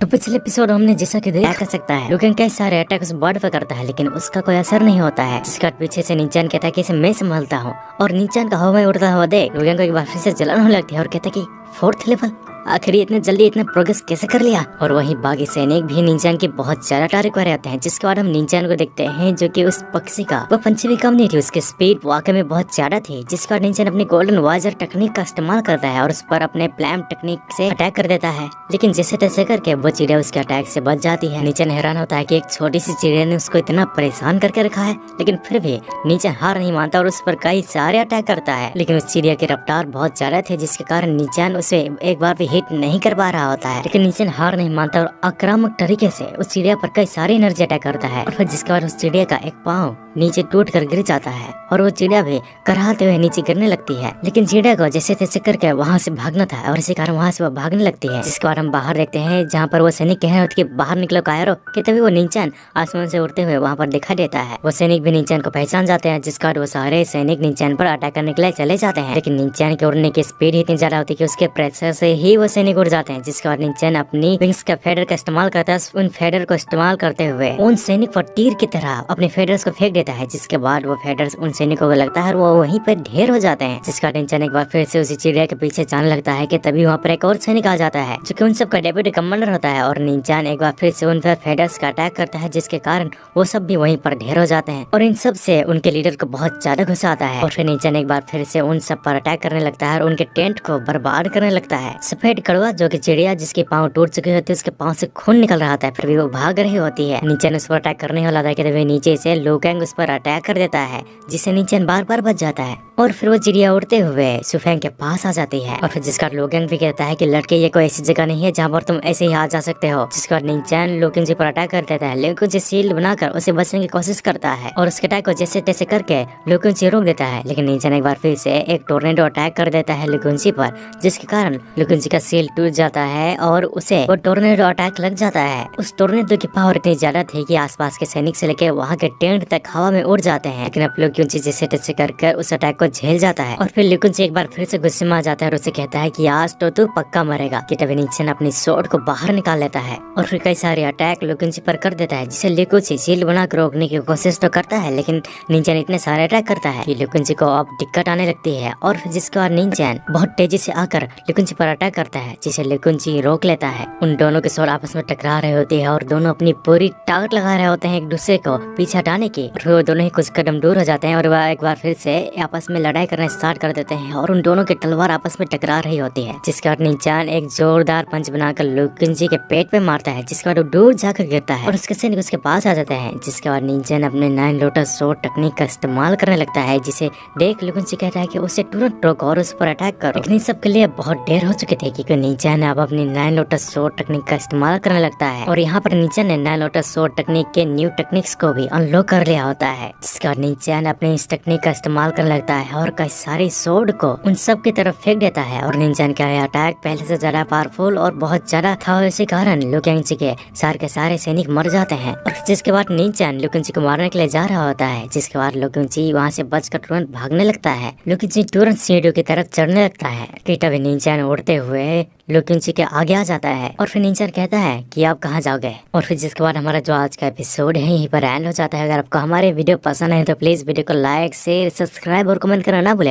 तो पिछले एपिसोड हमने जैसा कि देखा कर सकता है लुकेन कई सारे अटैक उस बर्ड पे करता है लेकिन उसका कोई असर नहीं होता है। जिसका पीछे से नीचान कहता है कि इसे मैं संभालता हूँ और नीचान का हवा में उड़ता हुआ देख लुकेन को एक बार फिर से जलन होने लगती है और कहता है कि 4th लेवल आखिर इतने जल्दी इतना प्रोग्रेस कैसे कर लिया। और वहीं बाकी सैनिक भी नीचान की बहुत ज्यादा तारीफ कर रहे होते हैं। जिसके बाद हम नीचान को देखते हैं जो कि उस पक्षी का वो पंछी भी कम नहीं थी, उसकी स्पीड वाकई में बहुत ज्यादा थी। जिसके बाद नीचान अपनी गोल्डन वाइजर टेक्निक का इस्तेमाल करता है और उस पर अपने प्लैम टेक्निक से अटैक कर देता है, लेकिन जैसे तैसे करके वो चिड़िया उसके अटैक से बच जाती है। नीचान हैरान होता है कि एक छोटी सी चिड़िया ने उसको इतना परेशान करके रखा है, लेकिन फिर भी नीचान हार नहीं मानता और उस पर कई सारे अटैक करता है। लेकिन उस चिड़िया की रफ्तार बहुत ज्यादा थी जिसके कारण नीचान उसे एक बार भी हिट नहीं कर पा रहा होता है। लेकिन नीचान हार नहीं मानता और आक्रामक तरीके से उस चिड़िया पर कई सारी एनर्जी अटैक करता है और फिर जिसके बाद उस चिड़िया का एक पाँव नीचे टूट कर गिर जाता है और वो चिड़िया भी कराहते हुए नीचे गिरने लगती है। लेकिन चिड़िया को जैसे तैसे करके वहाँ से भागना था और इसी कारण वहाँ से वो भागने लगती है। जिसके बाद हम बाहर देखते हैं जहाँ पर वो सैनिक कह रहे होते कि बाहर निकलो कायरो, कि तभी वो नीचान आसमान से उड़ते हुए वहाँ पर दिखाई देता है। वो सैनिक भी नीचान को पहचान जाते हैं जिसके बाद वो सारे सैनिक नीचान पर अटैक करने के लिए चले जाते हैं। लेकिन नीचान के उड़ने की स्पीड इतनी ज्यादा होती है कि उसके प्रेशर से ही वो सैनिक उड़ जाते हैं। जिसके बाद नीचान अपनी विंग्स का फेडर का इस्तेमाल करता है। उन फेडर को इस्तेमाल करते हुए उन सैनिक पर तीर की तरह अपने फेडर्स को फेंक देता है। जिसके बाद वो फेडर्स उन सैनिकों को लगता है वो वहीं पर ढेर हो जाते हैं। जिसका नीचान एक बार फिर से उसी चिड़िया के पीछे जाने लगता है कि तभी वहाँ पर एक और सैनिक आ जाता है जो कि उन सब का डेप्यूटी कमांडर होता है और नीचान एक बार फिर से उन पर फेडर्स का अटैक करता है जिसके कारण वो सब भी वहीं पर ढेर हो जाते हैं और इन सब से उनके लीडर को बहुत ज्यादा गुस्सा आता है और फिर नीचान एक बार फिर से उन सब पर अटैक करने लगता है और उनके टेंट को बर्बाद करने लगता है। सफेद कड़वा जो कि चिड़िया जिसके पाँव टूट चुके होते हैं उसके पाँव से खून निकल रहा था, फिर भी वो भाग रही होती है। नीचान उस पर अटैक करने वाला था कि तभी नीचे से लुकेंग उस पर अटैक कर देता है जिससे नीचान बार बार बच जाता है और फिर वो चिड़िया उड़ते हुए सुफेंग के पास आ जाती है और फिर जिसका लुकेंग भी कहता है कि लड़के ये कोई ऐसी जगह नहीं है जहाँ पर तुम ऐसे ही आ जा सकते हो। जिसके बाद नीचान लुकेंग जी पर अटैक कर देता है। लुकेंग जी शील्ड बनाकर उसे बचने की कोशिश करता है और उसके अटैक को जैसे तैसे करके लुकेंग जी रोक देता है। लेकिन नीचान एक बार फिर से एक टोर्नेडो अटैक कर देता है लुकेंग जी पर जिसके कारण लुकेंग जी का शील्ड टूट जाता है और उसे वो टोर्नेडो अटैक लग जाता है। उस टोर्नेडो की पावर इतनी ज्यादा थी कि आसपास के सैनिक से लेकर वहाँ के टेंट तक हवा में उड़ जाते हैं। लेकिन अब लुकेंग जी जैसे तैसे कर उस अटैक को झेल जाता है और फिर लुकेंग जी एक बार फिर से गुस्से में आ जाता है और उसे कहता है कि आज तो तू पक्का मरेगा। कि तभी नीचान अपनी स्वॉर्ड को बाहर निकाल लेता है और फिर कई सारे अटैक लुकेंग जी पर कर देता है जिसे लुकेंग जी शील्ड बनाकर रोकने की कोशिश तो करता है लेकिन नीचान इतने सारे अटैक करता है कि लुकेंग जी को अब दिक्कत आने लगती है और फिर जिसके बाद नीचान बहुत तेजी से आकर लुकेंग जी पर अटैक करता है जिसे लुकेंग जी रोक लेता है। उन दोनों के स्वॉर्ड आपस में टकरा रहे होते हैं और दोनों अपनी पूरी ताकत लगा रहे होते हैं एक दूसरे को पीछे हटाने की। फिर वो दोनों ही कुछ कदम दूर हो जाते हैं और वह एक बार फिर से आपस में लड़ाई करना स्टार्ट कर देते हैं और उन दोनों की तलवार आपस में टकरा रही होती है। जिसके बाद नीचान एक जोरदार पंच बनाकर लुकेंग जी के पेट पे मारता है जिसके बाद वो दूर जाकर गिरता है और उसके सैनिक उसके पास आ जाते हैं। जिसके बाद नीचान अपने 9 लोटस स्वॉर्ड टेक्निक का इस्तेमाल करने लगता है जिसे देख लुकेंग जी कहता है कि उसे तुरंत रोको और उस पर अटैक करो। लेकिन सब के लिए बहुत देर हो चुके थे क्योंकि नीचान अब अपनी 9 लोटस स्वॉर्ड टेक्निक का इस्तेमाल करने लगता है और यहाँ पर नीचान ने 9 लोटस स्वॉर्ड टेक्निक के न्यू टेक्निक्स को भी अनलॉक कर लिया होता है। जिसके बाद नीचान अपने इस टेक्निक का इस्तेमाल करने लगता है और कई सारे स्वॉर्ड को उन सब की तरफ फेंक देता है और नीचान का यह अटैक पहले से ज्यादा पावरफुल और बहुत ज्यादा था। इसी कारण लुकेंग जी के सारे सैनिक मर जाते हैं और जिसके बाद नीचान लुकेंग जी को मारने के लिए जा रहा होता है। जिसके बाद लुकेंग जी वहाँ से बचकर तुरंत भागने लगता है। लुकेंग जी तुरंत सीढ़ियों की तरफ चढ़ने लगता है कि तभी नीचान उड़ते हुए लुकेंग जी के आगे आ जाता है और फिर नीचान कहता है कि आप कहाँ जाओगे। और फिर जिसके बाद हमारा जो आज का एपिसोड है यहीं पर एंड हो जाता है। अगर आपको हमारे वीडियो पसंद है तो प्लीज वीडियो को लाइक शेयर सब्सक्राइब और कमेंट करना ना भूले।